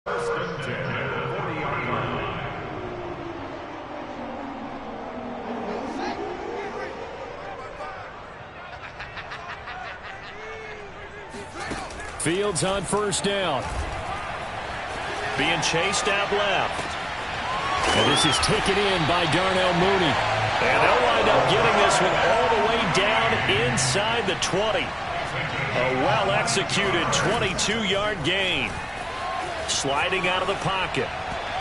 First and 10 at the 40-yard line. Fields on first down. Being chased out left. And this is taken in by Darnell Mooney. And they'll wind up getting this one all the way down inside the 20. A well-executed 22-yard gain. Sliding out of the pocket.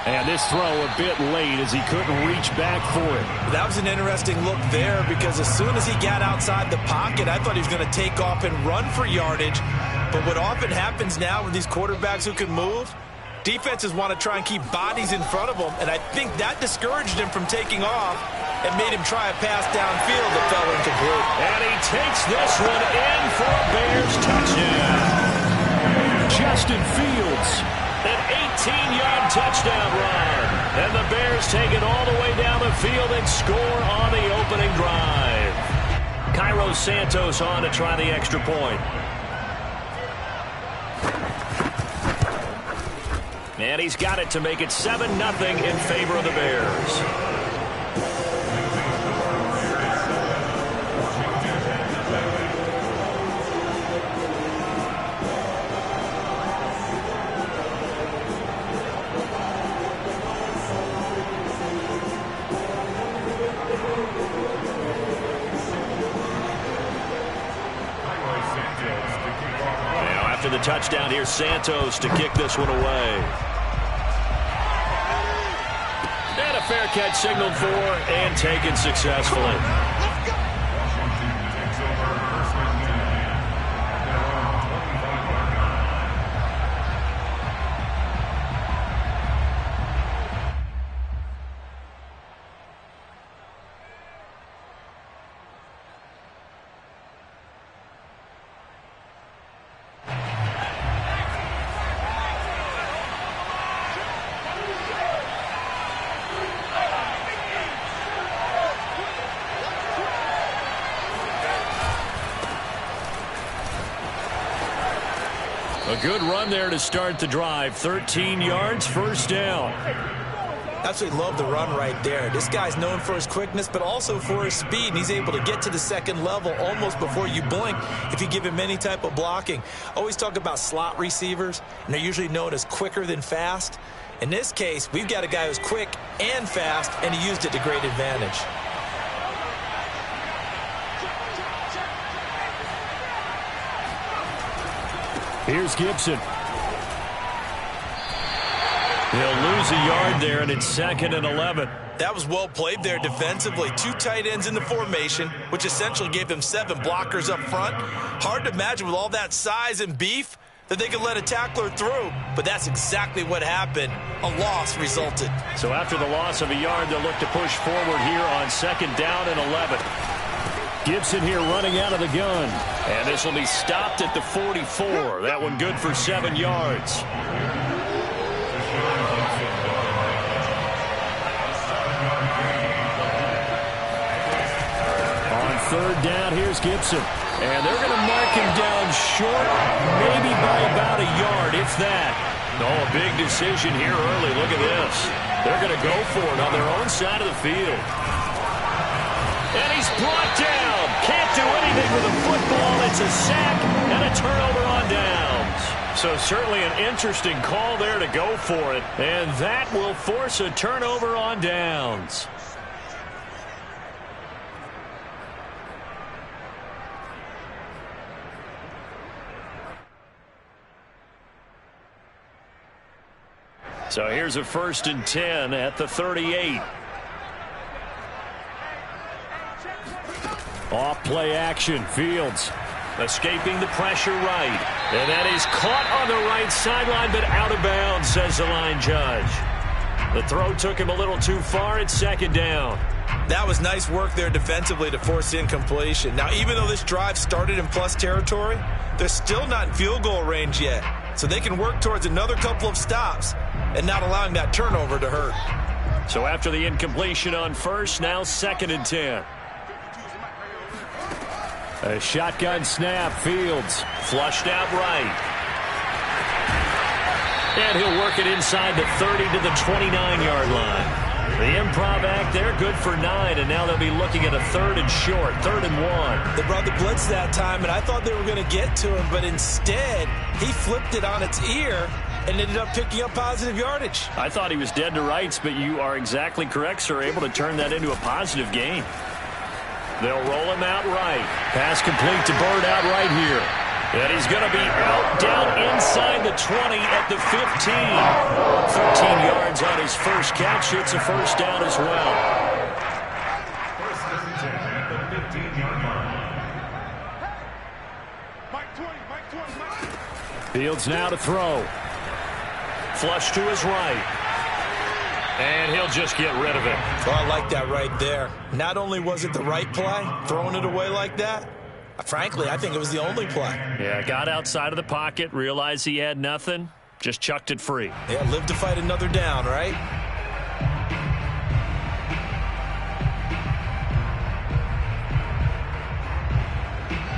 And this throw a bit late as he couldn't reach back for it. That was an interesting look there because as soon as he got outside the pocket, I thought he was going to take off and run for yardage. But what often happens now with these quarterbacks who can move, defenses want to try and keep bodies in front of them, and I think that discouraged him from taking off and made him try a pass downfield that fell incomplete. And he takes this one in for a Bears touchdown. Justin Fields, an 18-yard touchdown run. And the Bears take it all the way down the field and score on the opening drive. Cairo Santos on to try the extra point. And he's got it to make it 7-0 in favor of the Bears. Now after the touchdown, here's Santos to kick this one away. And a fair catch signaled for and taken successfully. A good run there to start the drive. 13 yards, first down. Absolutely love the run right there. This guy's known for his quickness, but also for his speed. And he's able to get to the second level almost before you blink if you give him any type of blocking. Always talk about slot receivers, and they're usually known as quicker than fast. In this case, we've got a guy who's quick and fast, and he used it to great advantage. Here's Gibson. He'll lose a yard there, and it's 2nd and 11. That was well played there defensively. 2 tight ends in the formation, which essentially gave them 7 blockers up front. Hard to imagine with all that size and beef that they could let a tackler through, but that's exactly what happened. A loss resulted. So after the loss of a yard, they'll look to push forward here on 2nd down and 11. Gibson here running out of the gun. And this will be stopped at the 44. That one good for 7 yards. On 3rd down, here's Gibson. And they're going to mark him down short, maybe by about a yard, if that. Oh, a big decision here early. Look at this. They're going to go for it on their own side of the field. And he's brought down. Can't do anything with the football. It's a sack and a turnover on downs. So certainly an interesting call there to go for it. And that will force a turnover on downs. So here's a 1st and 10 at the 38. Off play action. Fields escaping the pressure right. And that is caught on the right sideline, but out of bounds, says the line judge. The throw took him a little too far. It's 2nd down. That was nice work there defensively to force incompletion. Now, even though this drive started in plus territory, they're still not in field goal range yet. So they can work towards another couple of stops and not allowing that turnover to hurt. So after the incompletion on first, now 2nd and 10. A shotgun snap. Fields flushed out right. And he'll work it inside the 30 to the 29-yard line. The improv act there, good for 9, and now they'll be looking at a 3rd and short, 3rd and 1. They brought the blitz that time, and I thought they were going to get to him, but instead, he flipped it on its ear and ended up picking up positive yardage. I thought he was dead to rights, but you are exactly correct, sir, able to turn that into a positive gain. They'll roll him out right. Pass complete to Bird out right here. And he's going to be out down inside the 20 at the 15. 13 yards on his first catch. It's a first down as well. First and 10 at the 15-yard line. Fields now to throw. Flush to his right. And he'll just get rid of it. Well, I like that right there. Not only was it the right play, throwing it away like that, frankly, I think it was the only play. Yeah, got outside of the pocket, realized he had nothing, just chucked it free. Yeah, live to fight another down, right?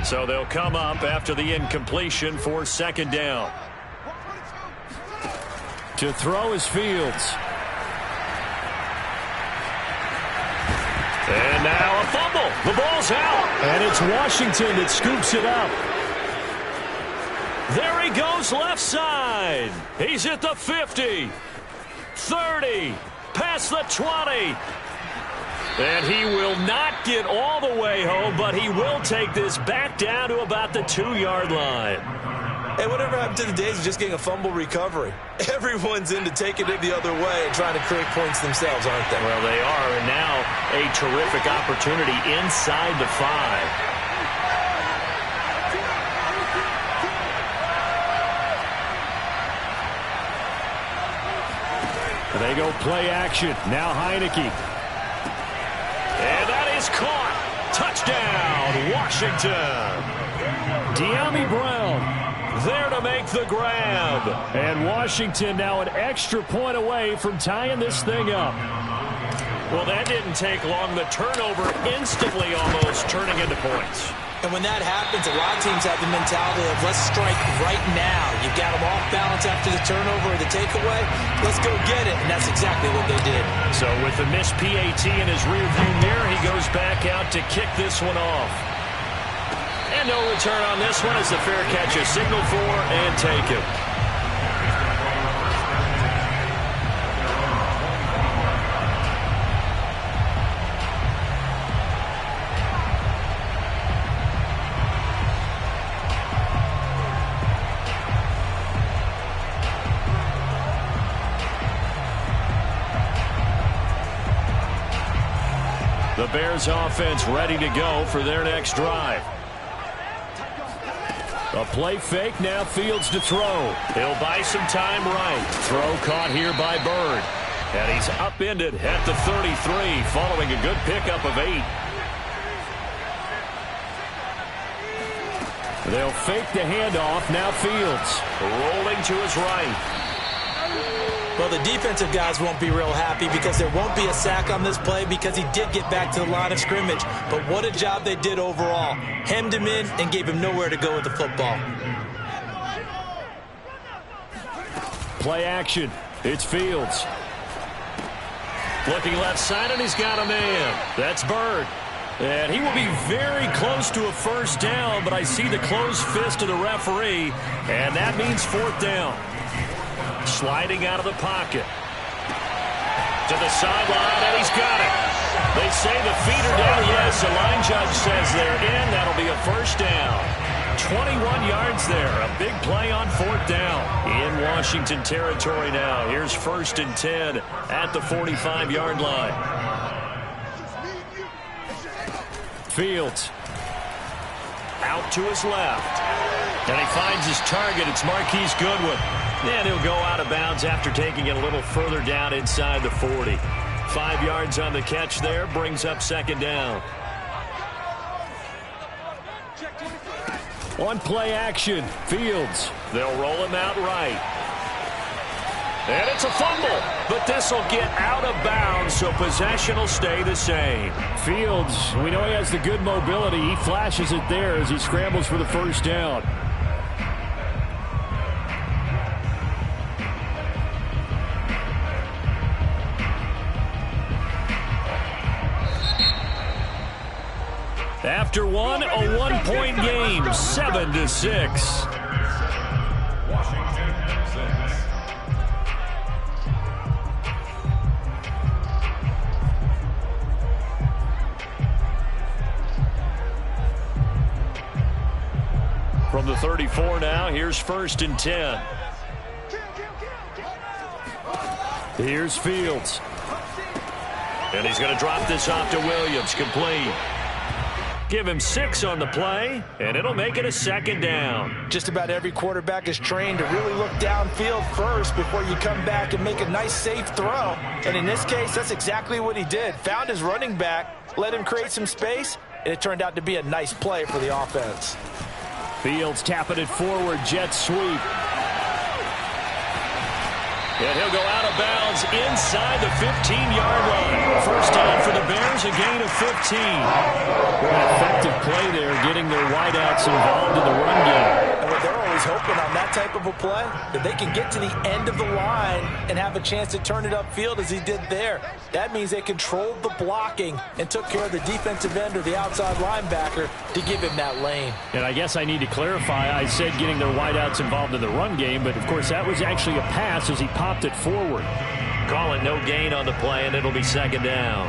So they'll come up after the incompletion for 2nd down. To throw is Fields. And now a fumble. The ball's out. And it's Washington that scoops it up. There he goes left side. He's at the 50. 30. Past the 20. And he will not get all the way home, but he will take this back down to about the 2-yard line. Hey, whatever happened to the days of just getting a fumble recovery? Everyone's into taking it the other way and trying to create points themselves, aren't they? Well, they are, and now a terrific opportunity inside the 5. They go play action. Now Heineke. And that is caught. Touchdown, Washington. De'Ami Brown there to make the grab. And Washington now an extra point away from tying this thing up. Well, that didn't take long. The turnover instantly almost turning into points. And when that happens, a lot of teams have the mentality of let's strike right now. You've got them off balance after the turnover or the takeaway. Let's go get it. And that's exactly what they did. So with the missed PAT in his rearview mirror, he goes back out to kick this one off. And no return on this one as the fair catch is signaled for and taken. The Bears offense ready to go for their next drive. A play fake, now Fields to throw. He'll buy some time right. Throw caught here by Bird. And he's upended at the 33 following a good pickup of 8. They'll fake the handoff, now Fields. Rolling to his right. Well, the defensive guys won't be real happy because there won't be a sack on this play because he did get back to the line of scrimmage. But what a job they did overall. Hemmed him in and gave him nowhere to go with the football. Play action. It's Fields. Looking left side, and he's got a man. That's Bird. And he will be very close to a first down, but I see the closed fist of the referee, and that means 4th down. Sliding out of the pocket. To the sideline, and he's got it. They say the feet are down. Yes, the line judge says they're in. That'll be a first down. 21 yards there. A big play on 4th down. In Washington territory now. Here's 1st and 10 at the 45-yard line. Fields. Out to his left. And he finds his target. It's Marquise Goodwin. And he'll go out of bounds after taking it a little further down inside the 40. 5 yards on the catch there. Brings up 2nd down. On play action, Fields. They'll roll him out right. And it's a fumble. But this will get out of bounds, so possession will stay the same. Fields, we know he has the good mobility. He flashes it there as he scrambles for the first down. after one, a one-point game, 7-6. Washington 6. From the 34 now, here's 1st and 10. Here's Fields. And he's going to drop this off to Williams, complete. Give him 6 on the play, and it'll make it a 2nd down. Just about every quarterback is trained to really look downfield first before you come back and make a nice, safe throw. And in this case, that's exactly what he did. Found his running back, let him create some space, and it turned out to be a nice play for the offense. Fields tapping it forward, jet sweep. And he'll go out of bounds inside the 15-yard line. First down for the Bears, a gain of 15. An effective play there, getting their wideouts involved in the run game. And they're always hoping on that type of a play that they can get to the end of the line and have a chance to turn it upfield as he did there. That means they controlled the blocking and took care of the defensive end or the outside linebacker to give him that lane. And I guess I need to clarify, I said getting their wideouts involved in the run game, but of course that was actually a pass as he popped it forward. Call it no gain on the play, and it'll be 2nd down.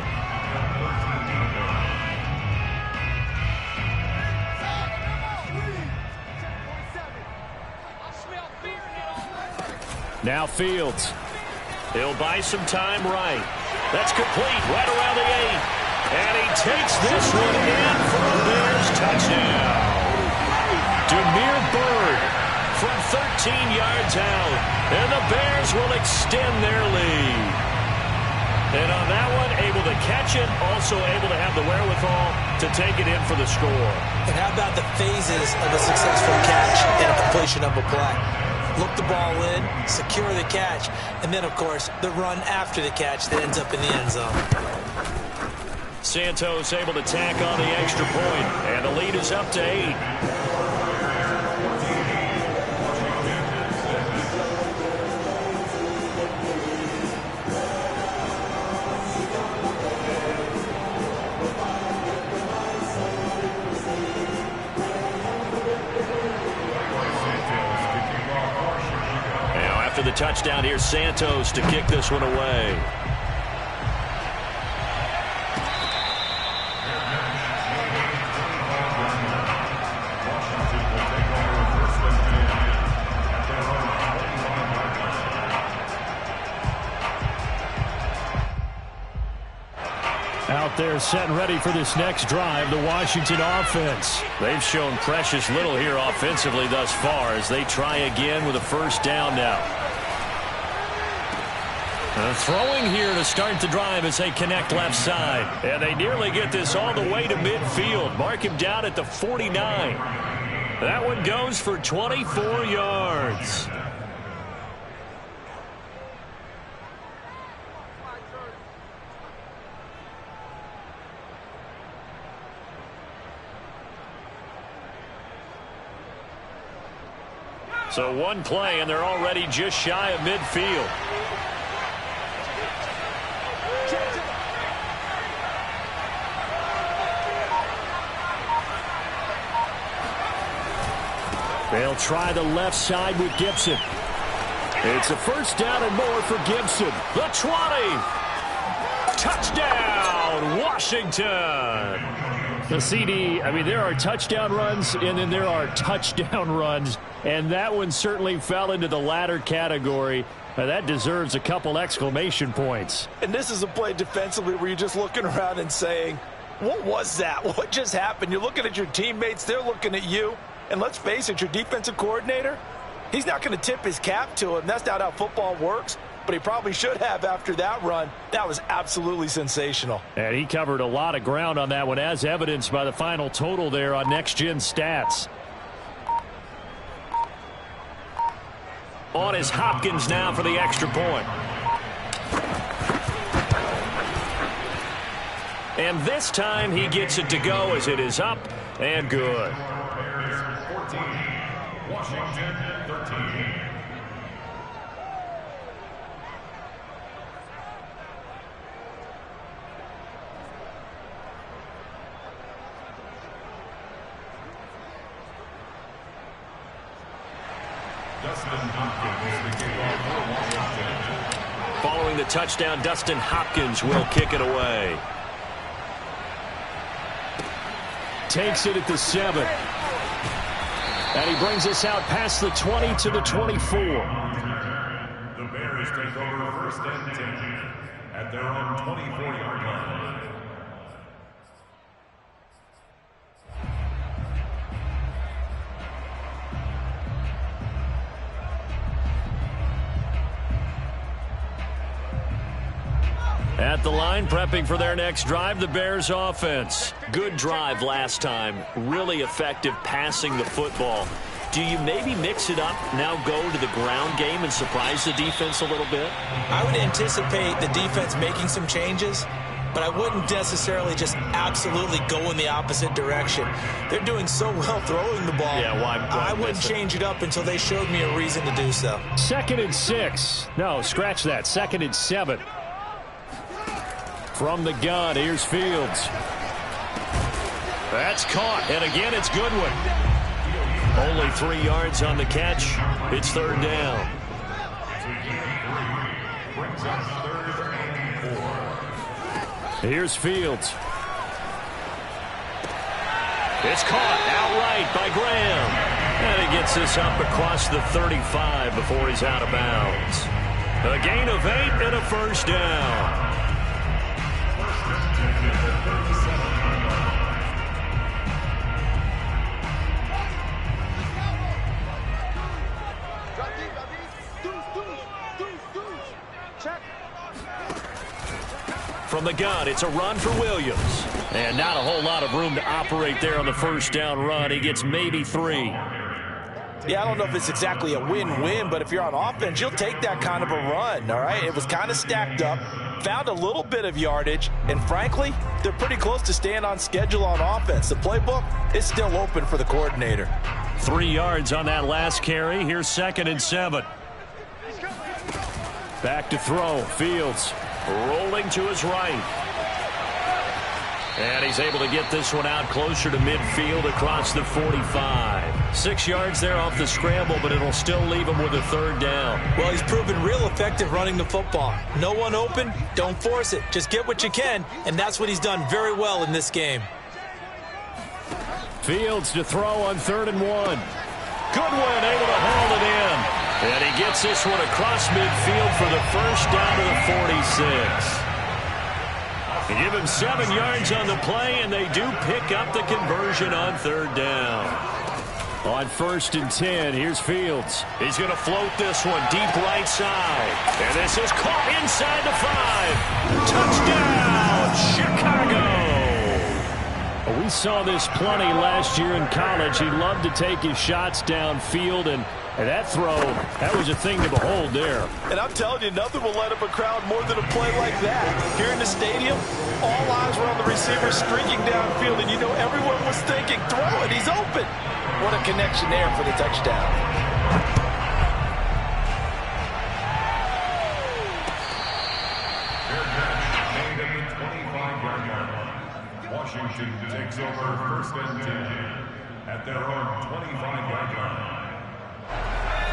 Now Fields. He'll buy some time right. That's complete right around the 8. And he takes this one in for a Bears touchdown. Demir Bird from 13 yards out. And the Bears will extend their lead. And on that one, able to catch it, also able to have the wherewithal to take it in for the score. And how about the phases of a successful catch and a completion of a play? Look the ball in, secure the catch, and then, of course, the run after the catch that ends up in the end zone. Santos able to tack on the extra point, and the lead is up to 8. After the touchdown, here's Santos to kick this one away. Out there set and ready for this next drive, the Washington offense. They've shown precious little here offensively thus far as they try again with a 1st down now. Throwing here to start the drive as they connect left side. And they nearly get this all the way to midfield. Mark him down at the 49. That one goes for 24 yards. So one play, and they're already just shy of midfield. They'll try the left side with Gibson. It's a 1st down and more for Gibson. The 20. Touchdown, Washington. The CD, I mean, there are touchdown runs, and then there are touchdown runs. And that one certainly fell into the latter category. That deserves a couple exclamation points. And this is a play defensively where you're just looking around and saying, what was that? What just happened? You're looking at your teammates. They're looking at you. And let's face it, your defensive coordinator, he's not going to tip his cap to him. That's not how football works. But he probably should have after that run. That was absolutely sensational. And he covered a lot of ground on that one, as evidenced by the final total there on Next Gen Stats. On is Hopkins now for the extra point. And this time he gets it to go as it is up and good. 14, Washington 13. Dustin Hopkins, the kickoff for Washington. Following the touchdown, Dustin Hopkins will kick it away. Takes it at the 7. And he brings us out past the 20 to the 24. The Bears take over first and 10 at their own 24-yard line. At the line, prepping for their next drive, the Bears offense. Good drive last time. Really effective passing the football. Do you maybe mix it up, now go to the ground game and surprise the defense a little bit? I would anticipate the defense making some changes, but I wouldn't necessarily just absolutely go in the opposite direction. They're doing so well throwing the ball. Yeah, why I wouldn't change it up until they showed me a reason to do so. 2nd and 6. No, scratch that. 2nd and 7. From the gun, here's Fields. That's caught, and again, it's Goodwin. Only 3 yards on the catch. It's 3rd down. Here's Fields. It's caught outright by Graham. And he gets this up across the 35 before he's out of bounds. A gain of 8 and a 1st down. From the gun, it's a run for Williams. And not a whole lot of room to operate there on the 1st down run. He gets maybe 3. Yeah, I don't know if it's exactly a win-win, but if you're on offense, you'll take that kind of a run, all right? It was kind of stacked up, found a little bit of yardage, and frankly, they're pretty close to staying on schedule on offense. The playbook is still open for the coordinator. 3 yards on that last carry. Here's 2nd and 7. Back to throw. Fields rolling to his right. And he's able to get this one out closer to midfield across the 45. 6 yards there off the scramble, but it'll still leave him with a 3rd down. Well, he's proven real effective running the football. No one open, don't force it. Just get what you can, and that's what he's done very well in this game. Fields to throw on 3rd and 1. Goodwin able to haul it in. And he gets this one across midfield for the 1st down to the 46. They give him 7 yards on the play, and they do pick up the conversion on 3rd down. On 1st and 10, here's Fields. He's going to float this one deep right side. And this is caught inside the 5. Touchdown, Chicago! We saw this plenty last year in college. He loved to take his shots downfield, and that throw, that was a thing to behold there. And I'm telling you, nothing will light up a crowd more than a play like that. Here in the stadium, all eyes were on the receiver streaking downfield, and you know everyone was thinking, throw it, he's open. What a connection there for the touchdown. Washington takes over 1st and 10 at their own 25-yard line.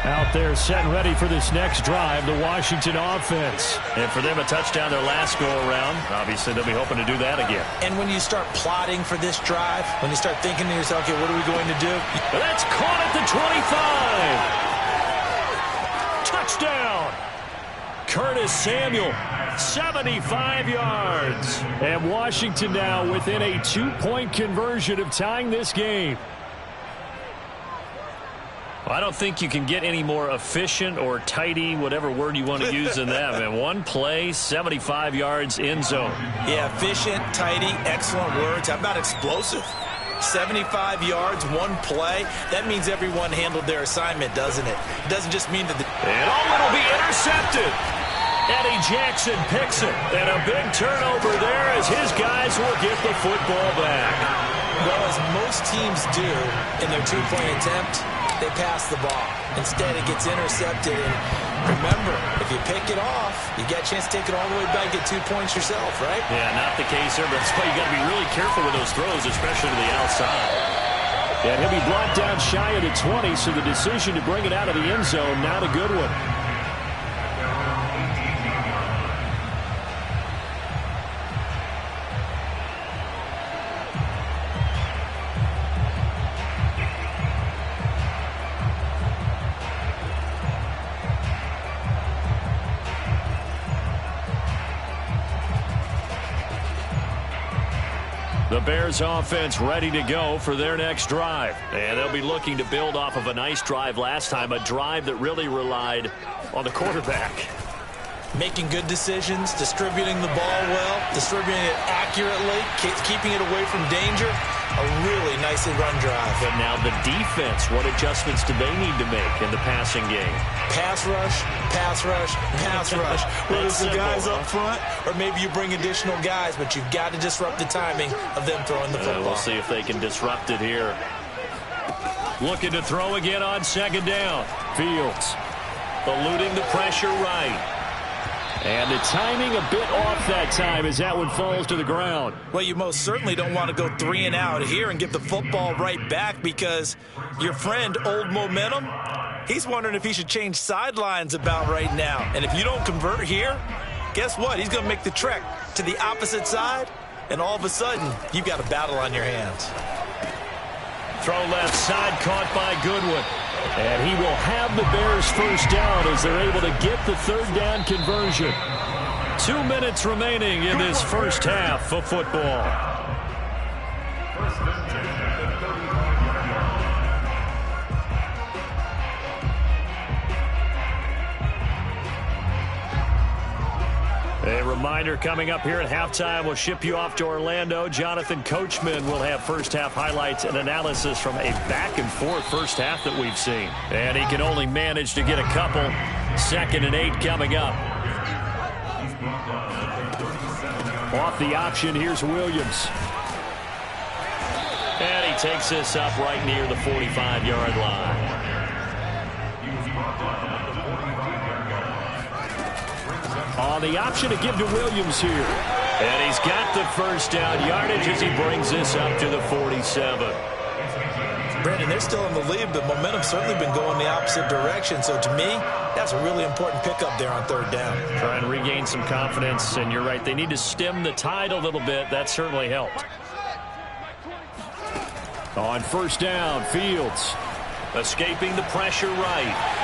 Out there set and ready for this next drive, the Washington offense. And for them, a touchdown their last go-around. Obviously, they'll be hoping to do that again. And when you start plotting for this drive, when you start thinking to yourself, okay, what are we going to do? That's caught at the 25. Touchdown. Curtis Samuel, 75 yards. And Washington now within a 2-point conversion of tying this game. I don't think you can get any more efficient or tidy, whatever word you want to use in that. Man, one play, 75 yards, end zone. Yeah, efficient, tidy, excellent words. How about explosive? 75 yards, one play. That means everyone handled their assignment, doesn't it? It doesn't just mean that it'll be intercepted. Eddie Jackson picks it. And a big turnover there as his guys will get the football back. Well, as most teams do in their 2-point attempt, they pass the ball. Instead, it gets intercepted. And remember, if you pick it off, you get a chance to take it all the way back, get 2 points yourself, right? Yeah, not the case here, but that's why you got to be really careful with those throws, especially to the outside. And he'll be brought down shy of the 20, so the decision to bring it out of the end zone, not a good one. The Bears offense ready to go for their next drive. And they'll be looking to build off of a nice drive last time, a drive that really relied on the quarterback. Making good decisions, distributing the ball well, distributing it accurately, keeping it away from danger. A really nicely run drive. But now the defense, what adjustments do they need to make in the passing game? Pass rush, pass rush, pass rush. Whether it's the guys up front or maybe you bring additional guys, but you've got to disrupt the timing of them throwing the football. We'll see if they can disrupt it here. Looking to throw again on second down. Fields eluding the pressure right. And the timing a bit off that time as that one falls to the ground. Well, you most certainly don't want to go 3 and out here and give the football right back because your friend, Old Momentum, he's wondering if he should change sidelines about right now. And if you don't convert here, guess what? He's going to make the trek to the opposite side, and all of a sudden, you've got a battle on your hands. Throw left side, caught by Goodwin. And he will have the Bears first down as they're able to get the third down conversion. 2 minutes remaining in this first half of football. A reminder coming up here at halftime, we'll ship you off to Orlando. Jonathan Coachman will have first half highlights and analysis from a back-and-forth first half that we've seen. And he can only manage to get a couple. 2nd and 8 coming up. Off the option, here's Williams. And he takes this up right near the 45-yard line. On the option to give to Williams here. And he's got the first down yardage as he brings this up to the 47. Brandon, they're still in the lead, but momentum's certainly been going the opposite direction. So to me, that's a really important pickup there on third down. Try and regain some confidence, and you're right. They need to stem the tide a little bit. That certainly helped. On first down, Fields escaping the pressure right.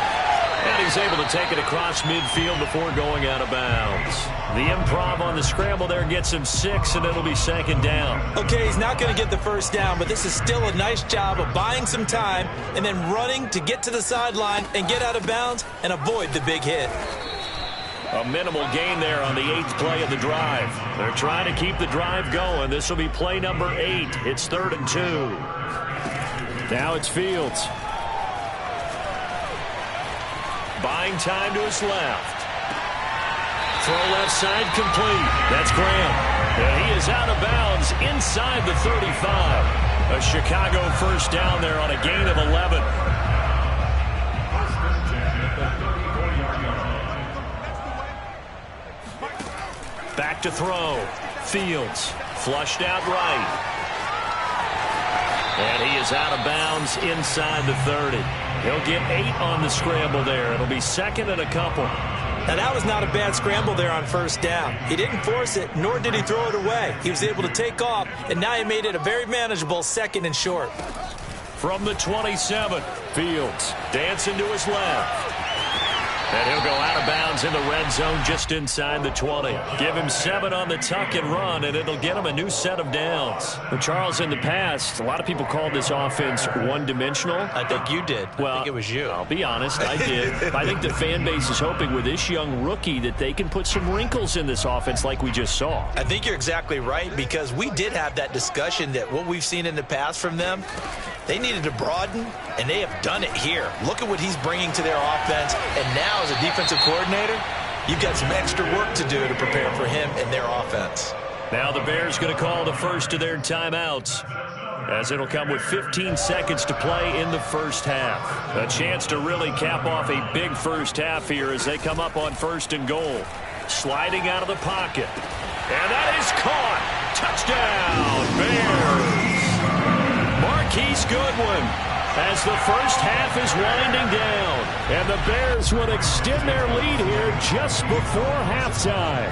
And he's able to take it across midfield before going out of bounds. The improv on the scramble there gets him 6, and it'll be 2nd down. Okay, he's not going to get the first down, but this is still a nice job of buying some time and then running to get to the sideline and get out of bounds and avoid the big hit. A minimal gain there on the 8th play of the drive. They're trying to keep the drive going. This will be play number 8. It's 3rd and 2. Now it's Fields. Buying time to his left. Throw left side complete. That's Graham. And he is out of bounds inside the 35. A Chicago first down there on a gain of 11. Back to throw. Fields flushed out right. And he is out of bounds inside the 30. He'll get 8 on the scramble there. It'll be 2nd and a couple. Now, that was not a bad scramble there on first down. He didn't force it, nor did he throw it away. He was able to take off, and now he made it a very manageable 2nd and short. From the 27, Fields dancing to his left. And he'll go out of bounds in the red zone just inside the 20. Give him 7 on the tuck and run, and it'll get him a new set of downs. But Charles, in the past, a lot of people called this offense one-dimensional. I think you did. Well, I think it was you. I'll be honest, I did. I think the fan base is hoping with this young rookie that they can put some wrinkles in this offense like we just saw. I think you're exactly right, because we did have that discussion that what we've seen in the past from them, they needed to broaden, and they have done it here. Look at what he's bringing to their offense, and now as a defensive coordinator, you've got some extra work to do to prepare for him and their offense. Now the Bears going to call the first of their timeouts, as it'll come with 15 seconds to play in the first half. A chance to really cap off a big first half here as they come up on 1st and goal. Sliding out of the pocket. And that is caught. Touchdown, Bears. Marquise Goodwin as the first half is winding down. And the Bears will extend their lead here just before halftime.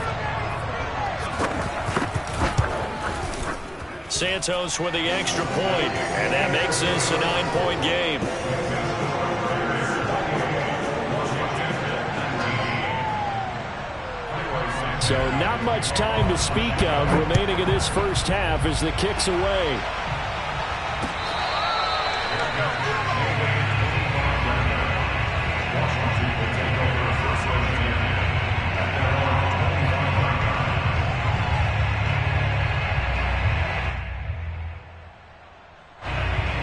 Santos with the extra point, and that makes this a 9-point game. So not much time to speak of remaining in this first half as the kick's away.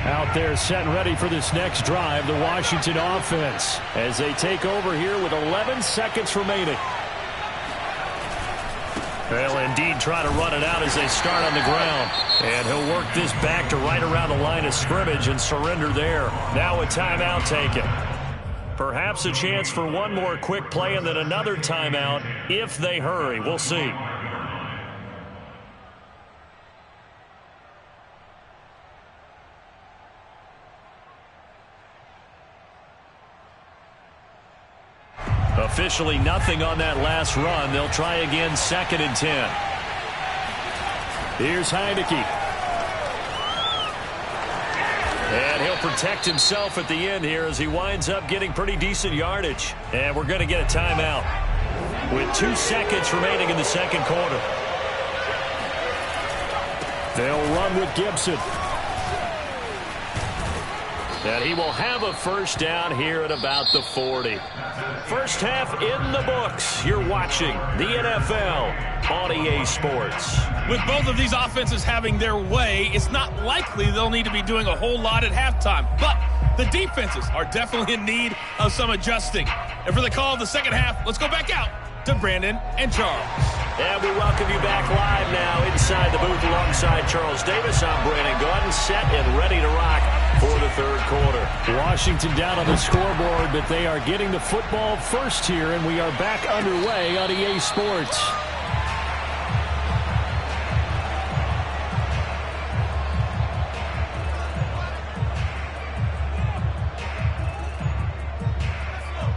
Out there set and ready for this next drive, the Washington offense, as they take over here with 11 seconds remaining. They'll indeed try to run it out as they start on the ground. And he'll work this back to right around the line of scrimmage and surrender there. Now a timeout taken. Perhaps a chance for one more quick play and then another timeout if they hurry. We'll see. Officially nothing on that last run. They'll try again 2nd and 10. Here's Heineke. And he'll protect himself at the end here as he winds up getting pretty decent yardage. And we're going to get a timeout with 2 seconds remaining in the second quarter. They'll run with Gibson. And he will have a first down here at about the 40. First half in the books. You're watching the NFL on EA Sports. With both of these offenses having their way, it's not likely they'll need to be doing a whole lot at halftime. But the defenses are definitely in need of some adjusting. And for the call of the second half, let's go back out to Brandon and Charles. And we welcome you back live now inside the booth alongside Charles Davis. I'm Brandon Gordon, set and ready to rock for the third quarter. Washington down on the scoreboard, but they are getting the football first here, and we are back underway on EA Sports.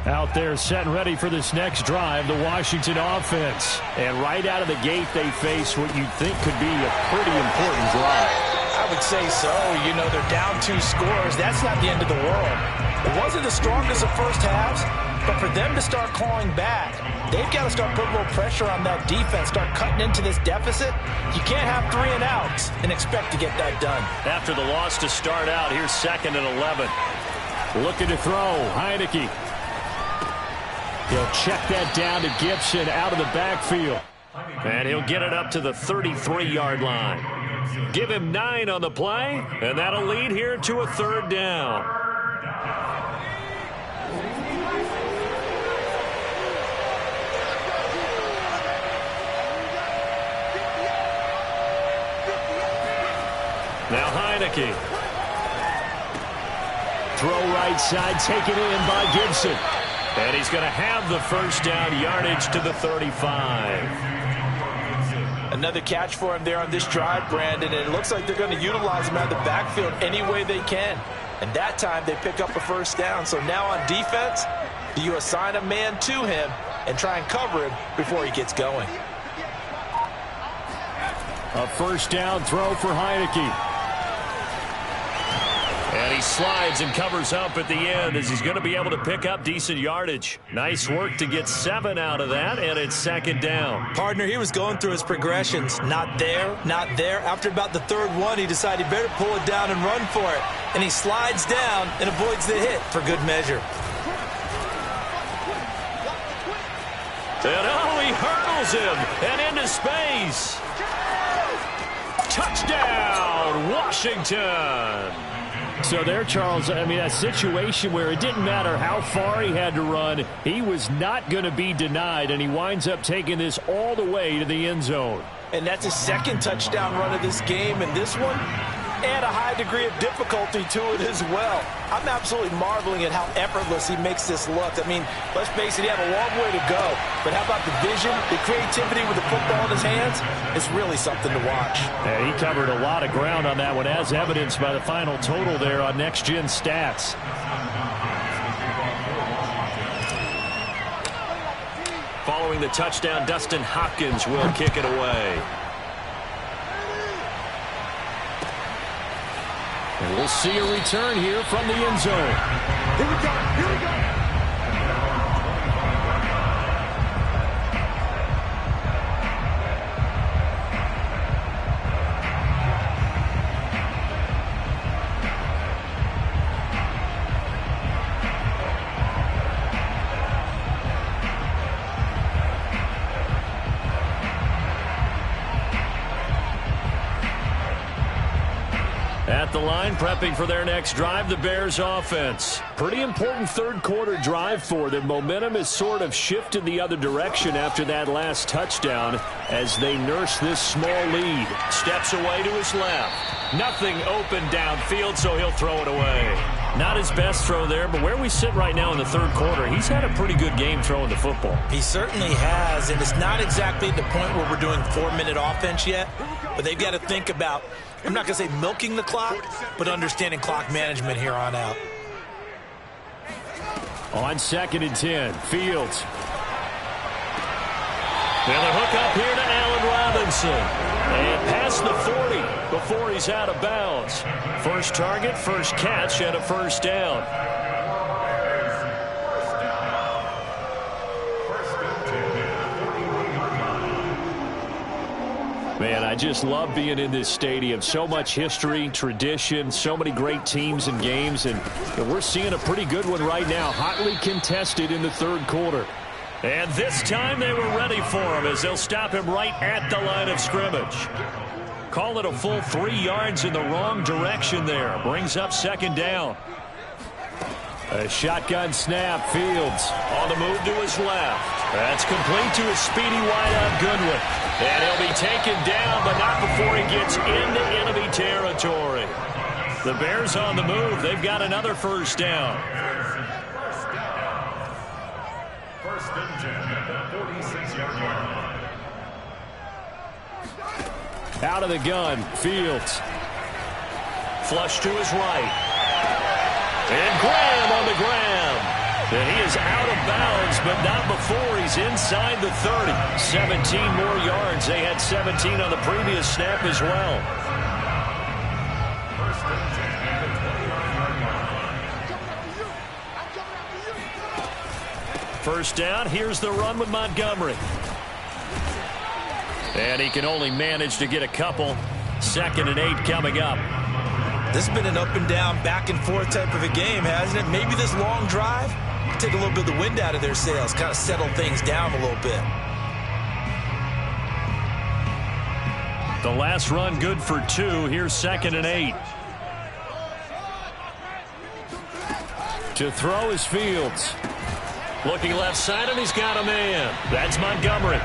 Out there set and ready for this next drive, the Washington offense. And right out of the gate, they face what you'd think could be a pretty important drive. I would say so. You know, they're down 2 scores. That's not the end of the world. It wasn't the strongest of first halves, but for them to start clawing back, they've got to start putting a little pressure on that defense, start cutting into this deficit. You can't have 3 and outs and expect to get that done. After the loss to start out, here's 2nd and 11. Looking to throw, Heineke. He'll check that down to Gibson out of the backfield. And he'll get it up to the 33-yard line. Give him 9 on the play, and that'll lead here to a 3rd down. Now Heineke. Throw right side, taken in by Gibson. And he's going to have the first down, yardage to the 35. Another catch for him there on this drive, Brandon, and it looks like they're going to utilize him out of the backfield any way they can. And that time they pick up a first down. So now on defense, you assign a man to him and try and cover him before he gets going. A first down throw for Heineke. And he slides and covers up at the end as he's going to be able to pick up decent yardage. Nice work to get 7 out of that, and it's 2nd down. Partner, he was going through his progressions. Not there, not there. After about the 3rd one, he decided he better pull it down and run for it. And he slides down and avoids the hit for good measure. And oh, he hurdles him and into space. Touchdown, Washington. So there, Charles, I mean, a situation where it didn't matter how far he had to run, he was not going to be denied, and he winds up taking this all the way to the end zone. And that's his 2nd touchdown run of this game, and this one, and a high degree of difficulty to it as well. I'm absolutely marveling at how effortless he makes this look. I mean, let's face it, he had a long way to go. But how about the vision, the creativity with the football in his hands? It's really something to watch. Yeah, he covered a lot of ground on that one, as evidenced by the final total there on Next Gen Stats. Following the touchdown, Dustin Hopkins will kick it away. And we'll see a return here from the end zone. Here we go. Here we go. At the line, prepping for their next drive, the Bears offense. Pretty important third quarter drive for them. Momentum has sort of shifted the other direction after that last touchdown as they nurse this small lead. Steps away to his left. Nothing open downfield, so he'll throw it away. Not his best throw there, but where we sit right now in the third quarter, he's had a pretty good game throwing the football. He certainly has, and it's not exactly the point where we're doing 4-minute offense yet, but they've got to think about, I'm not going to say milking the clock, but understanding clock management here on out. On 2nd and 10, Fields. And the hook up here to Allen Robinson. And past the 40 before he's out of bounds. First target, first catch, and a first down. Man, I just love being in this stadium. So much history, tradition, so many great teams and games. And we're seeing a pretty good one right now. Hotly contested in the third quarter. And this time they were ready for him as they'll stop him right at the line of scrimmage. Call it a full 3 yards in the wrong direction there. Brings up 2nd down. A shotgun snap. Fields on the move to his left. That's complete to his speedy wideout Goodwin. And he'll be taken down, but not before he gets into enemy territory. The Bears on the move. They've got another first down. First and 10 at the 46-yard line. Out of the gun, Fields. Flush to his right. And Graham on the ground. And he is out of bounds, but not before he's inside the 30. 17 more yards. They had 17 on the previous snap as well. First and 10 at the 20-yard line. First down, here's the run with Montgomery. And he can only manage to get a couple. 2nd and 8 coming up. This has been an up and down, back and forth type of a game, hasn't it? Maybe this long drive take a little bit of the wind out of their sails, kind of settle things down a little bit. The last run good for 2. Here's 2nd and 8. To throw is Fields. Looking left side, and he's got a man. That's Montgomery.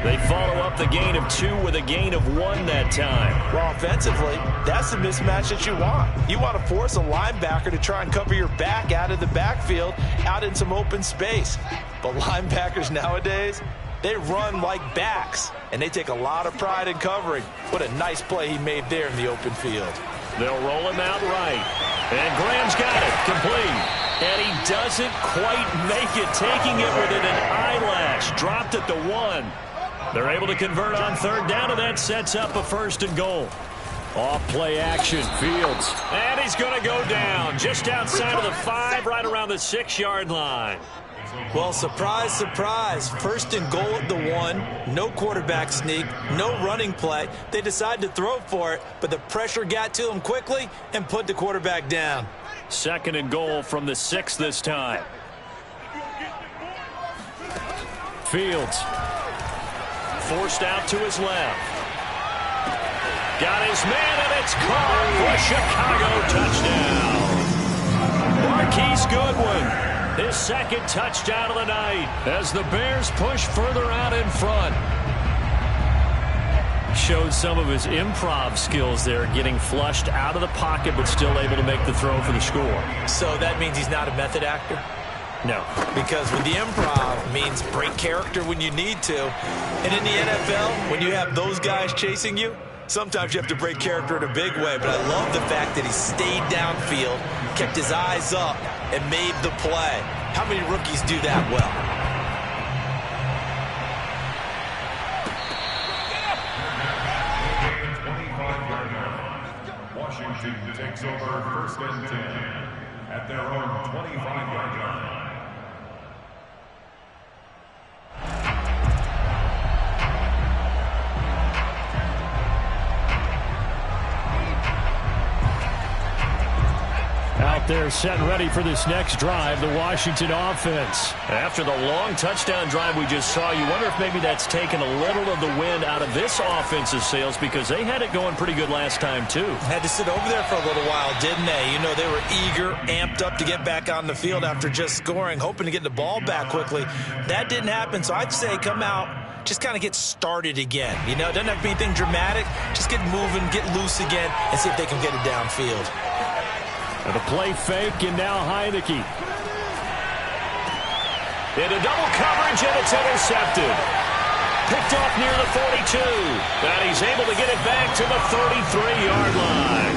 They follow up the gain of 2 with a gain of 1 that time. Well, offensively, that's the mismatch that you want. You want to force a linebacker to try and cover your back out of the backfield, out in some open space. But linebackers nowadays, they run like backs, and they take a lot of pride in covering. What a nice play he made there in the open field. They'll roll him out right. And Graham's got it, complete. And he doesn't quite make it, taking it within an eyelash. Dropped at the 1. They're able to convert on 3rd down, and that sets up a 1st and goal. Off play action, Fields. And he's going to go down just outside of the 5, right around the 6-yard line. Well, surprise, surprise. 1st and goal at the 1. No quarterback sneak, no running play. They decide to throw for it, but the pressure got to him quickly and put the quarterback down. 2nd and goal from the 6 this time. Fields. Forced out to his left. Got his man, and it's caught for Chicago. Touchdown. Marquise Goodwin, his 2nd touchdown of the night as the Bears push further out in front. showed some of his improv skills there, getting flushed out of the pocket but still able to make the throw for the score. So that means he's not a method actor? No. Because with the improv means break character when you need to. And in the NFL, when you have those guys chasing you, sometimes you have to break character in a big way. But I love the fact that he stayed downfield, kept his eyes up, and made the play. How many rookies do that well? Washington takes over 1st and 10 at their own 25-yard line. Out there set and ready for this next drive, the Washington offense. After the long touchdown drive we just saw, you wonder if maybe that's taken a little of the wind out of this offense's sails, because they had it going pretty good last time too. Had to sit over there for a little while, didn't they? You know, they were eager, amped up to get back on the field after just scoring, hoping to get the ball back quickly. That didn't happen, so I'd say come out, just kind of get started again. You know, it doesn't have to be anything dramatic. Just get moving, get loose again, and see if they can get it downfield. And a play fake, and now Heineke. Into double coverage, and it's intercepted. Picked off near the 42. And he's able to get it back to the 33-yard line.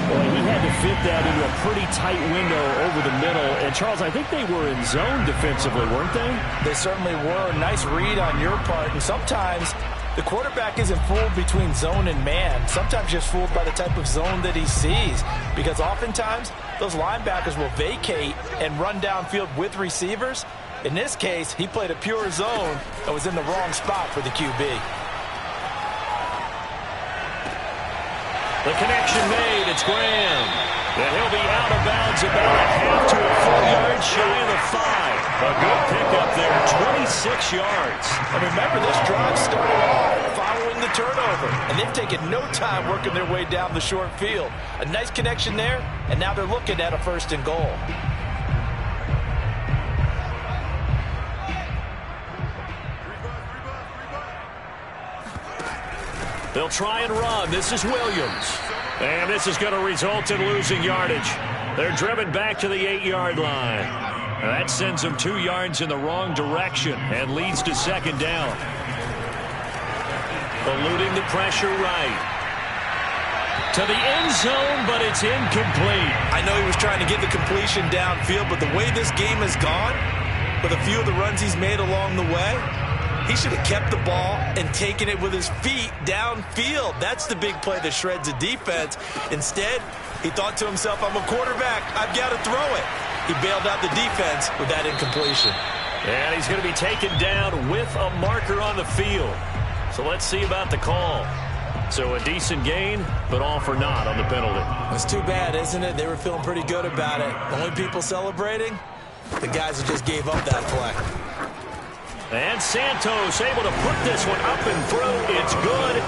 Boy, he had to fit that into a pretty tight window over the middle. And, Charles, I think they were in zone defensively, weren't they? They certainly were. Nice read on your part. And sometimes the quarterback isn't fooled between zone and man. Sometimes just fooled by the type of zone that he sees. Because oftentimes, those linebackers will vacate and run downfield with receivers. In this case, he played a pure zone and was in the wrong spot for the QB. The connection made. It's Graham. And he'll be out of bounds about a half to a full yard shy of the 5. A good pickup there, 26 yards. And remember, this drive started off following the turnover. And they've taken no time working their way down the short field. A nice connection there, and now they're looking at a 1st and goal. They'll try and run. This is Williams. And this is going to result in losing yardage. They're driven back to the 8-yard line. That sends them 2 yards in the wrong direction and leads to 2nd down. Eluding the pressure right. To the end zone, but it's incomplete. I know he was trying to get the completion downfield, but the way this game has gone, with a few of the runs he's made along the way, he should have kept the ball and taken it with his feet downfield. That's the big play that shreds a defense. Instead, he thought to himself, I'm a quarterback. I've got to throw it. He bailed out the defense with that incompletion. And he's going to be taken down with a marker on the field. So let's see about the call. So a decent gain, but all for naught on the penalty. It's too bad, isn't it? They were feeling pretty good about it. Only people celebrating, the guys who just gave up that play. And Santos able to put this one up and through. It's good.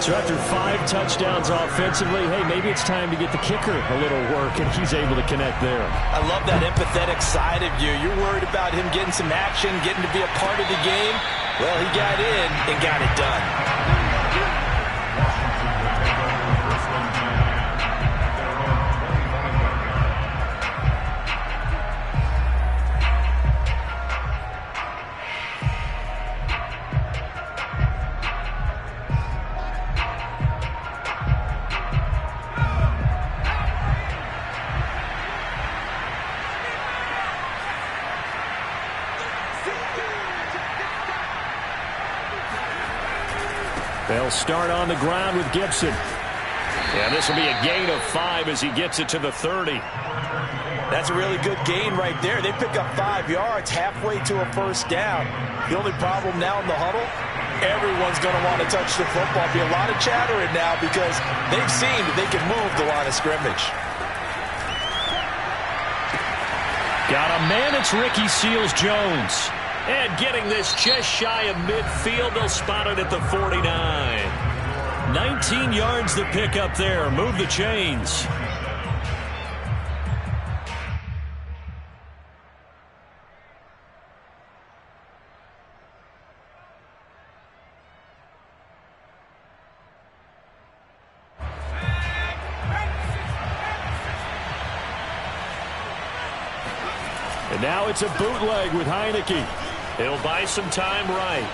So after 5 touchdowns offensively, hey, maybe it's time to get the kicker a little work, and he's able to connect there. I love that empathetic side of you. You're worried about him getting some action, getting to be a part of the game. Well, he got in and got it done. They'll start on the ground with Gibson. Yeah, this will be a gain of 5 as he gets it to the 30. That's a really good gain right there. They pick up 5 yards halfway to a 1st down. The only problem now in the huddle, everyone's going to want to touch the football. Be a lot of chattering now because they've seen that they can move the line of scrimmage. Got a man, it's Ricky Seals-Jones. And getting this just shy of midfield, they'll spot it at the 49. 19 yards to pick up there. Move the chains. And now it's a bootleg with Heineke. He'll buy some time right.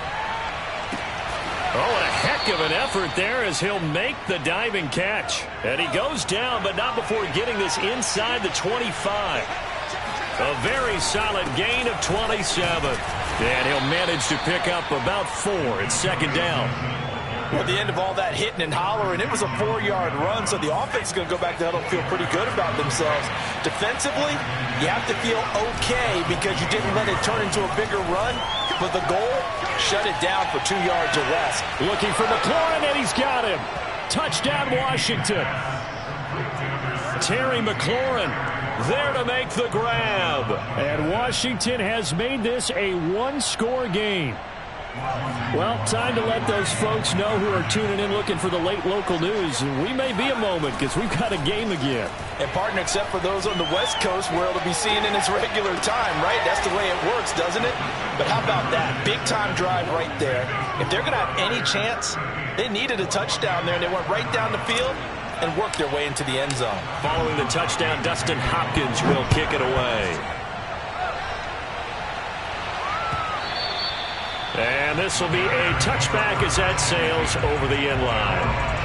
Oh, and a heck of an effort there as he'll make the diving catch. And he goes down, but not before getting this inside the 25. A very solid gain of 27. And he'll manage to pick up about 4 at second down. Well, at the end of all that hitting and hollering, it was a 4-yard run, so the offense is going to go back to huddle and feel pretty good about themselves. Defensively, you have to feel okay because you didn't let it turn into a bigger run, but the goal, shut it down for 2 yards or less. Looking for McLaurin, and he's got him. Touchdown, Washington. Terry McLaurin there to make the grab. And Washington has made this a one-score game. Well, time to let those folks know who are tuning in looking for the late local news. We may be a moment because we've got a game again. And, partner, except for those on the West Coast where it'll be seen in its regular time, right? That's the way it works, doesn't it? But how about that? Big-time drive right there. If they're going to have any chance, they needed a touchdown there, and they went right down the field and worked their way into the end zone. Following the touchdown, Dustin Hopkins will kick it away. And this will be a touchback as that sails over the end line.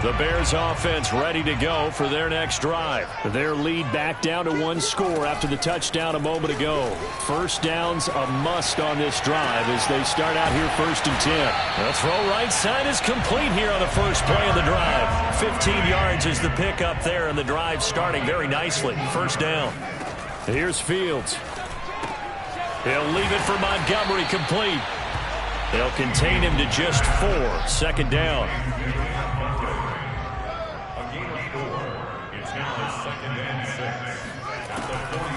The Bears offense ready to go for their next drive. Their lead back down to 1 score after the touchdown a moment ago. First down's a must on this drive as they start out here 1st and 10. The throw right side is complete here on the first play of the drive. 15 yards is the pickup there, and the drive starting very nicely. First down. Here's Fields. He'll leave it for Montgomery complete. They'll contain him to just 4. Second down.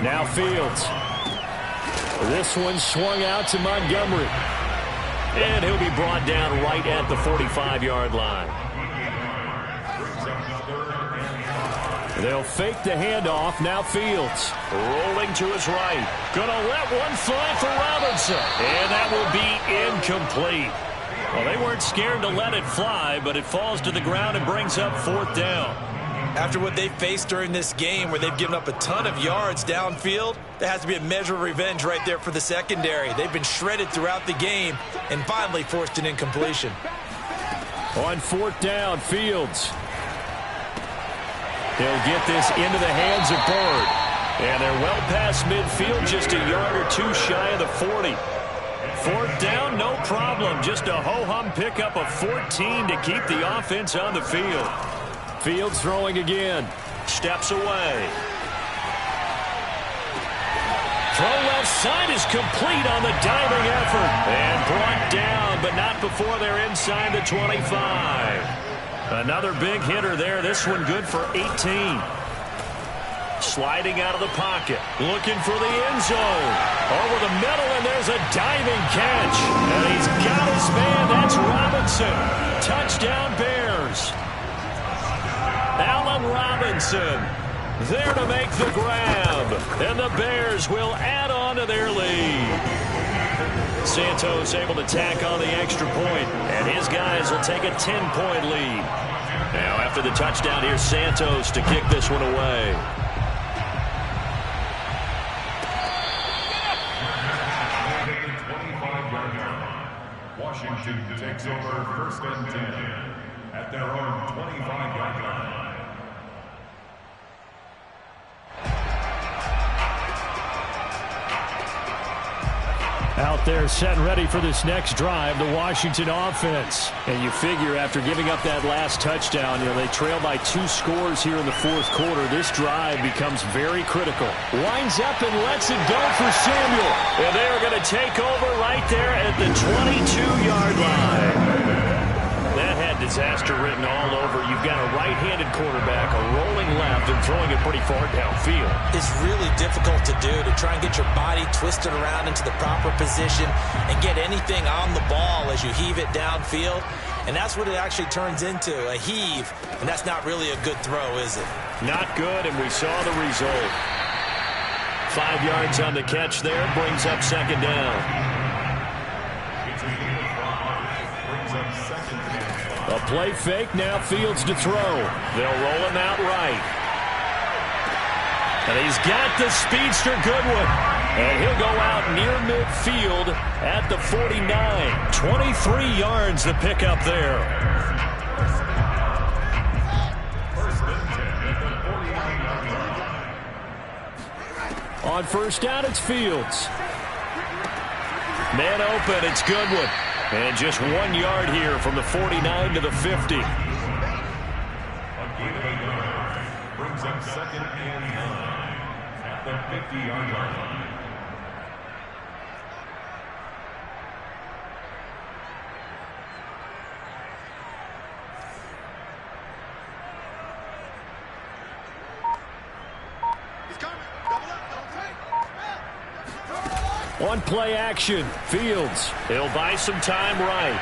Now Fields. This one swung out to Montgomery. And he'll be brought down right at the 45-yard line. They'll fake the handoff. Now Fields. Rolling to his right. Gonna let one fly for Robinson. And that will be incomplete. Well, they weren't scared to let it fly, but it falls to the ground and brings up 4th down. After what they faced during this game where they've given up a ton of yards downfield, there has to be a measure of revenge right there for the secondary. They've been shredded throughout the game and finally forced an incompletion. On 4th down, Fields. He'll get this into the hands of Bird. And they're well past midfield, just a yard or 2 shy of the 40. 4th down, no problem. Just a ho-hum pickup of 14 to keep the offense on the field. Fields throwing again. Steps away. Throw left side is complete on the diving effort. And brought down, but not before they're inside the 25. Another big hitter there. This one good for 18. Sliding out of the pocket. Looking for the end zone. Over the middle, and there's a diving catch. And he's got his man. That's Robinson. Touchdown Bears. Allen Robinson there to make the grab. And the Bears will add on to their lead. Santos able to tack on the extra point, and his guys will take a 10-point lead. Now after the touchdown, here's Santos to kick this one away. Washington takes over 1st and 10 at their own 25-yard line. Out there set and ready for this next drive, the Washington offense. And you figure after giving up that last touchdown, they trail by 2 scores here in the 4th quarter. This drive becomes very critical. Winds up and lets it go for Samuel. And they are going to take over right there at the 22-yard line. That had disaster written all over. You've got a right-handed quarterback, a rolling left, and throwing it pretty far downfield. It's really difficult to do, to try and get your body twisted around into the proper position and get anything on the ball as you heave it downfield. And that's what it actually turns into, a heave. And that's not really a good throw, is it? Not good, and we saw the result. 5 yards on the catch there, brings up 2nd down. Brings up second and 5. A play fake, now Fields to throw. They'll roll him out right. And he's got the speedster Goodwin. And he'll go out near midfield at the 49. 23 yards to pick up there. First and 10 at the 49-yard line. On first down, it's Fields. Man open, it's Goodwin. And just 1 yard here from the 49 to the 50. A gain of a yard. Brings up second and 9 at the 50-yard line. On play action, Fields. He'll buy some time right.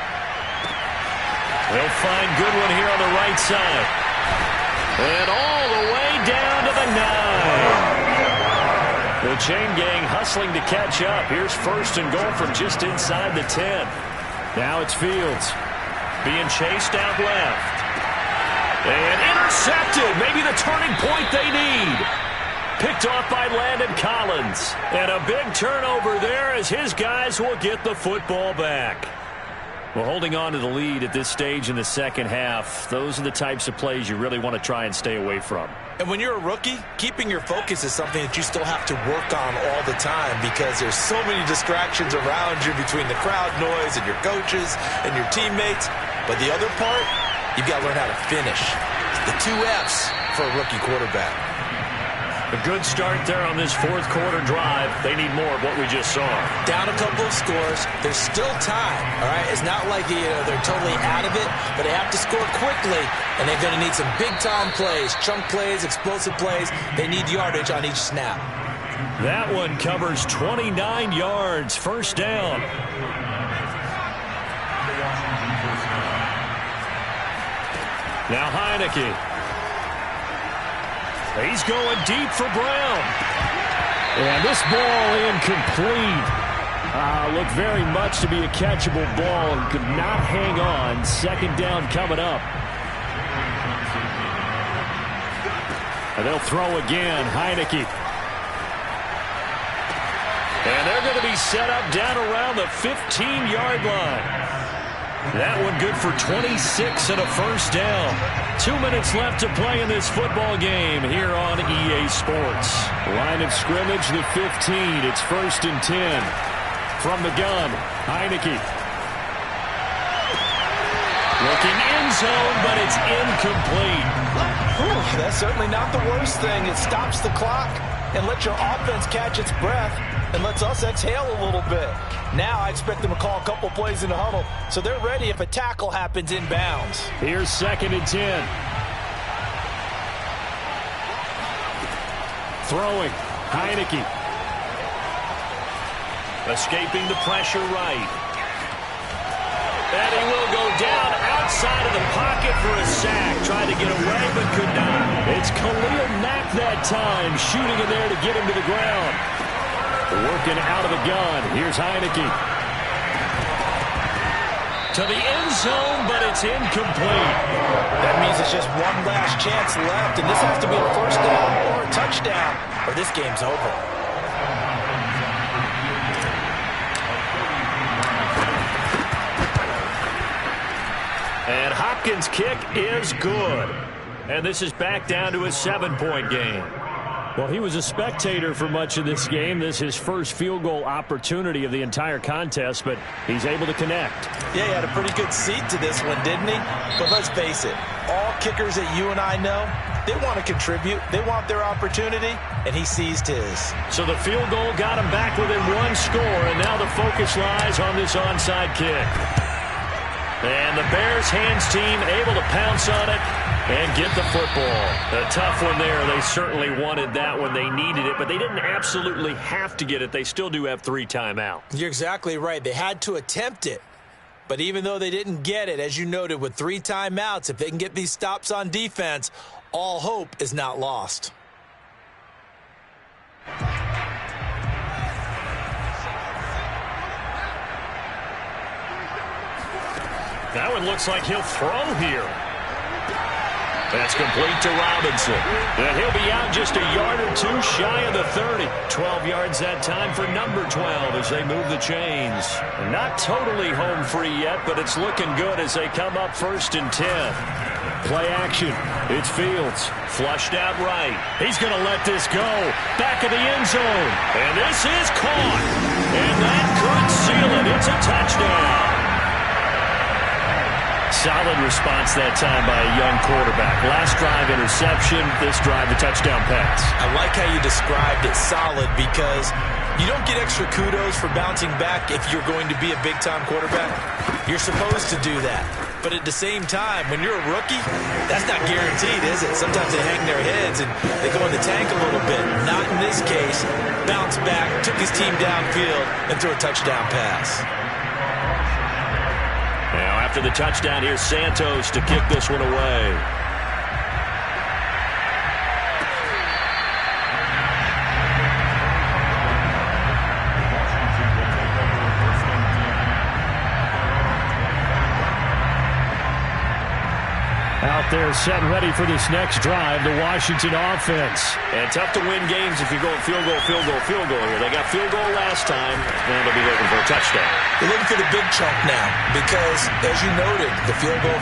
They'll find Goodwin here on the right side. And all the way down to the 9. The chain gang hustling to catch up. Here's first and goal from just inside the 10. Now it's Fields being chased out left. And intercepted. Maybe the turning point they need. Picked off by Landon Collins. And a big turnover there as his guys will get the football back. Well, holding on to the lead at this stage in the second half, those are the types of plays you really want to try and stay away from. And when you're a rookie, keeping your focus is something that you still have to work on all the time because there's so many distractions around you between the crowd noise and your coaches and your teammates. But the other part, you've got to learn how to finish. The 2 F's for a rookie quarterback. A good start there on this fourth quarter drive. They need more of what we just saw. Down a couple of scores. There's still time, all right? It's not like they're totally out of it, but they have to score quickly, and they're going to need some big-time plays, chunk plays, explosive plays. They need yardage on each snap. That one covers 29 yards. First down. Now Heineke. He's going deep for Brown. And this ball incomplete. Looked very much to be a catchable ball and could not hang on. Second down coming up. And they'll throw again. Heineke. And they're going to be set up down around the 15-yard line. That one good for 26 and a first down. 2 minutes left to play in this football game here on EA Sports. Line of scrimmage, the 15. It's first and 10. From the gun, Heineke. Looking end zone, but it's incomplete. Whew, that's certainly not the worst thing. It stops the clock and lets your offense catch its breath and lets us exhale a little bit. Now I expect them to call a couple plays in the huddle, so they're ready if a tackle happens inbounds. Here's second and 10. Throwing, Heineke. Escaping the pressure right. And he will go down outside of the pocket for a sack. Tried to get away, but could not. It's Khalil Mack that time, shooting in there to get him to the ground. Working out of the gun. Here's Heineke. To the end zone, but it's incomplete. That means it's just one last chance left, and this has to be a first down or a touchdown, or this game's over. And Hopkins' kick is good. And this is back down to a 7-point game. Well, he was a spectator for much of this game. This is his first field goal opportunity of the entire contest, but he's able to connect. Yeah, he had a pretty good seat to this one, didn't he? But let's face it, all kickers that you and I know, they want to contribute. They want their opportunity, and he seized his. So the field goal got him back within one score, and now the focus lies on this onside kick. And the Bears hands team able to pounce on it and get the football. A tough one there. They certainly wanted that when they needed it, but they didn't absolutely have to get it. They still do have 3 timeouts. You're exactly right. They had to attempt it. But even though they didn't get it, as you noted, with 3 timeouts, if they can get these stops on defense, all hope is not lost. That one looks like he'll throw here. That's complete to Robinson. And he'll be out just a yard or two shy of the 30. 12 yards that time for number 12 as they move the chains. Not totally home free yet, but it's looking good as they come up 1st and 10. Play action. It's Fields. Flushed out right. He's going to let this go. Back of the end zone. And this is caught. And that could seal it. It's a touchdown. Solid response that time by a young quarterback. Last drive, interception. This drive, the touchdown pass. I like how you described it, solid, because you don't get extra kudos for bouncing back if you're going to be a big-time quarterback. You're supposed to do that. But at the same time, when you're a rookie, that's not guaranteed, is it? Sometimes they hang their heads and they go in the tank a little bit. Not in this case. Bounced back, took his team downfield, and threw a touchdown pass. Now after the touchdown, here's Santos to kick this one away. Out there set ready for this next drive, the Washington offense. And tough to win games if you're going field goal here. They got field goal last time, and they'll be looking for a touchdown. They're looking for the big chunk now because, as you noted, the field goal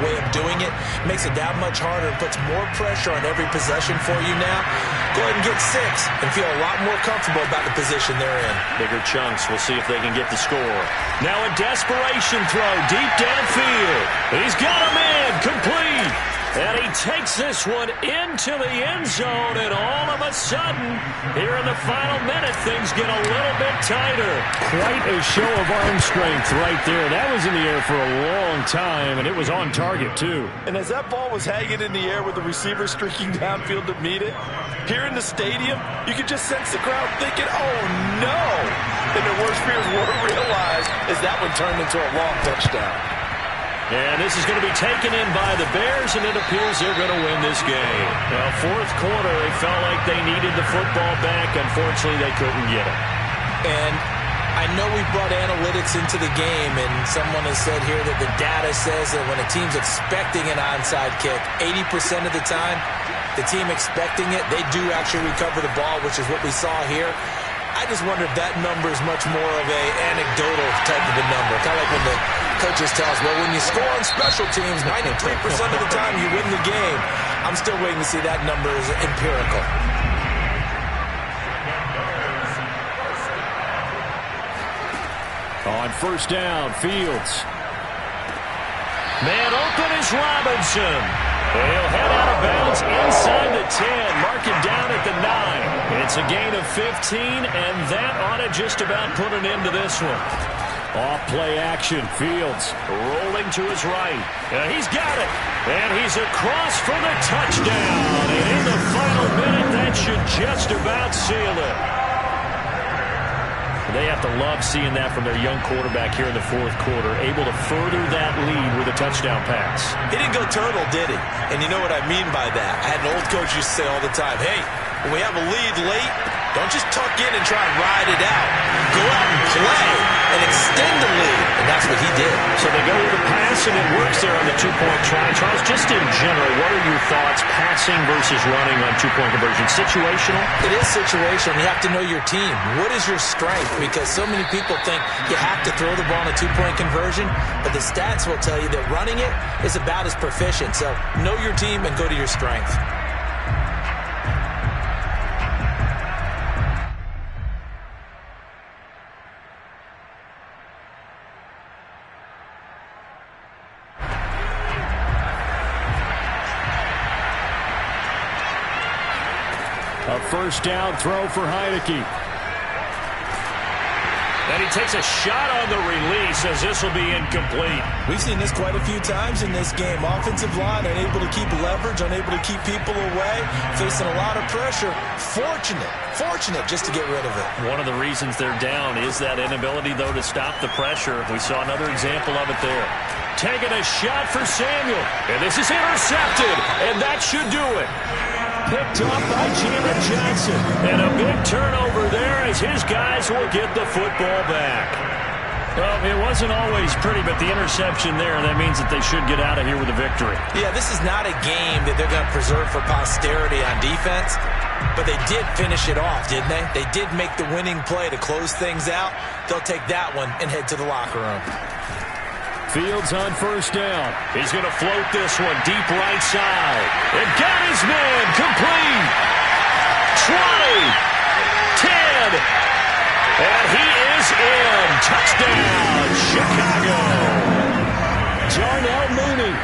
way of doing it makes it that much harder and puts more pressure on every possession for you now. Go ahead and get 6 and feel a lot more comfortable about the position they're in. Bigger chunks. We'll see if they can get the score. Now a desperation throw deep downfield. He's got a man. Complete. And he takes this one into the end zone, and all of a sudden, here in the final minute, things get a little bit tighter. Quite a show of arm strength right there. That was in the air for a long time, and it was on target, too. And as that ball was hanging in the air with the receiver streaking downfield to meet it, here in the stadium, you could just sense the crowd thinking, oh, no. And their worst fears were realized as that one turned into a long touchdown. And this is going to be taken in by the Bears, and it appears they're going to win this game. Well, 4th quarter, it felt like they needed the football back. Unfortunately, they couldn't get it. And I know we brought analytics into the game, and someone has said here that the data says that when a team's expecting an onside kick, 80% of the time, the team expecting it, they do actually recover the ball, which is what we saw here. I just wonder if that number is much more of a anecdotal type of a number. Kind of like when the coaches tell us, well, when you score on special teams, 93% of the time you win the game. I'm still waiting to see that number as empirical. On 1st down, Fields. Man open is Robinson. He'll head out of bounds inside the 10. Mark it down at the 9. It's a gain of 15, and that ought to just about put an end to this one. Off play action. Fields rolling to his right. He's got it. And he's across for the touchdown. And in the final minute, that should just about seal it. They have to love seeing that from their young quarterback here in the 4th quarter, able to further that lead with a touchdown pass. He didn't go turtle, did he? And you know what I mean by that. I had an old coach used to say all the time, hey, when we have a lead late, don't just tuck in and try and ride it out. Go out and play and extend the lead. And that's what he did. So they go with the pass, and it works there on the 2-point try. Charles, just in general, what are your thoughts passing versus running on 2-point conversion? Situational? It is situational. You have to know your team. What is your strength? Because so many people think you have to throw the ball on a 2-point conversion, but the stats will tell you that running it is about as proficient. So know your team and go to your strength. A 1st down throw for Heineke. And he takes a shot on the release as this will be incomplete. We've seen this quite a few times in this game. Offensive line unable to keep leverage, unable to keep people away, facing a lot of pressure. Fortunate just to get rid of it. One of the reasons they're down is that inability, though, to stop the pressure. We saw another example of it there. Taking a shot for Samuel. And this is intercepted. And that should do it. Picked up by Jamesa. And a big turnover there as his guys will get the football back. Well, it wasn't always pretty, but the interception there, that means that they should get out of here with a victory. Yeah, this is not a game that they're going to preserve for posterity on defense, but they did finish it off, didn't they? They did make the winning play to close things out. They'll take that one and head to the locker room. Fields on first down. He's going to float this one deep right side. And got his man complete. 20, 10, and he is in. Touchdown, Chicago. Darnell Mooney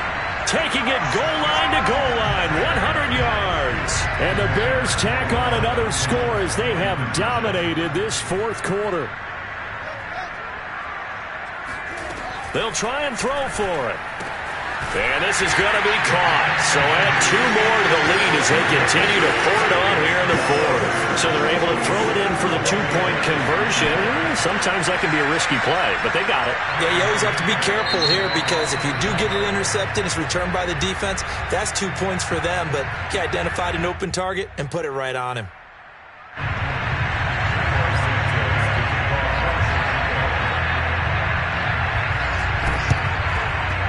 taking it goal line to goal line, 100 yards. And the Bears tack on another score as they have dominated this fourth quarter. They'll try and throw for it. And this is going to be caught. So add 2 more to the lead as they continue to pour it on here in the fourth. So they're able to throw it in for the 2-point conversion. Sometimes that can be a risky play, but they got it. Yeah, you always have to be careful here because if you do get it intercepted, it's returned by the defense. That's 2 points for them, but he identified an open target and put it right on him.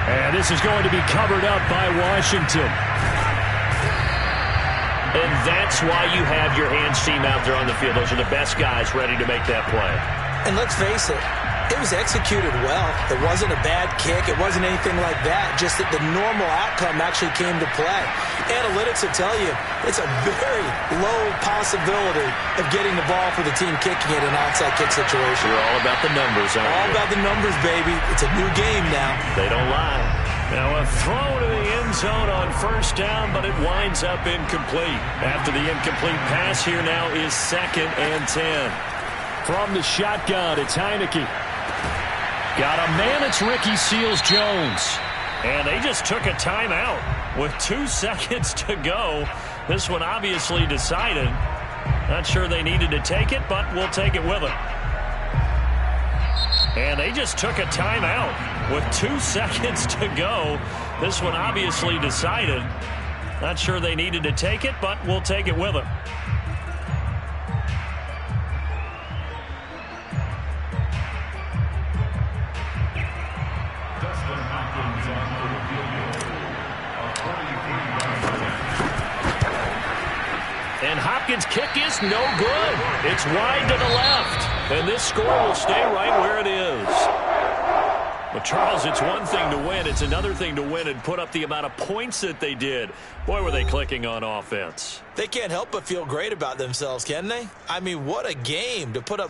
And this is going to be covered up by Washington. And that's why you have your hands team out there on the field. Those are the best guys ready to make that play. And let's face it, it was executed well. It wasn't a bad kick. It wasn't anything like that. Just that the normal outcome actually came to play. Analytics will tell you it's a very low possibility of getting the ball for the team kicking it in an onside kick situation. We're all about the numbers, aren't we? All about the numbers, baby. It's a new game now. They don't lie. Now a throw to the end zone on first down, but it winds up incomplete. After the incomplete pass, here now is 2nd and 10. From the shotgun, it's Heineke. Got a man, it's Ricky Seals-Jones. And they just took a timeout with 2 seconds to go. This one obviously decided. Not sure they needed to take it, but we'll take it with them. And they just took a timeout with 2 seconds to go. This one obviously decided. Not sure they needed to take it, but we'll take it with them. And Hopkins' kick is no good. It's wide to the left. And this score will stay right where it is. But, Charles, it's one thing to win. It's another thing to win and put up the amount of points that they did. Boy, were they clicking on offense. They can't help but feel great about themselves, can they? I mean, what a game to put up